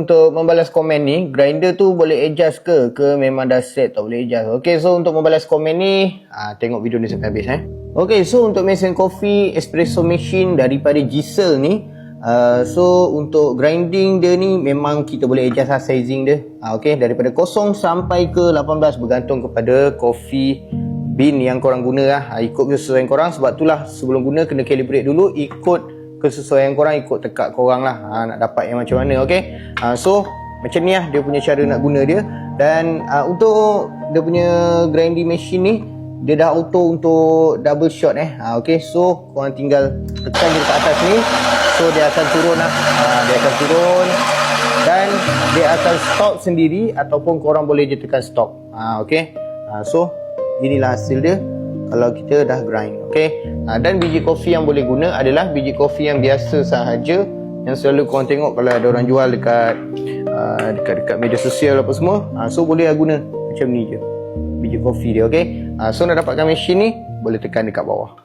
Untuk membalas komen ni, grinder tu boleh adjust ke memang dah set tak boleh adjust. Okay, so untuk membalas komen ni, tengok video ni sampai habis Okay, so untuk mesin coffee espresso machine daripada Gisel ni, so untuk grinding dia ni memang kita boleh adjust sizing dia. Okay, daripada 0 sampai ke 18 bergantung kepada coffee bean yang korang guna lah. Ikut kesesuaian korang, sebab itulah sebelum guna kena calibrate dulu ikut kesesuaian korang, ikut tekak korang lah nak dapat yang macam mana. Okay, so macam ni lah dia punya cara nak guna dia. Dan untuk dia punya grinding machine ni, dia dah auto untuk double shot okay, so korang tinggal tekan je dekat atas ni, so dia akan turun lah. Dia akan turun dan dia akan stop sendiri, ataupun korang boleh je tekan stop. Okay, so inilah hasil dia kalau kita dah grind. Okay, dan biji kopi yang boleh guna adalah biji kopi yang biasa sahaja, yang selalu korang tengok kalau ada orang jual dekat dekat media sosial apa semua. So boleh lah guna macam ni je biji kopi dia. Okay, so nak dapatkan mesin ni boleh tekan dekat bawah.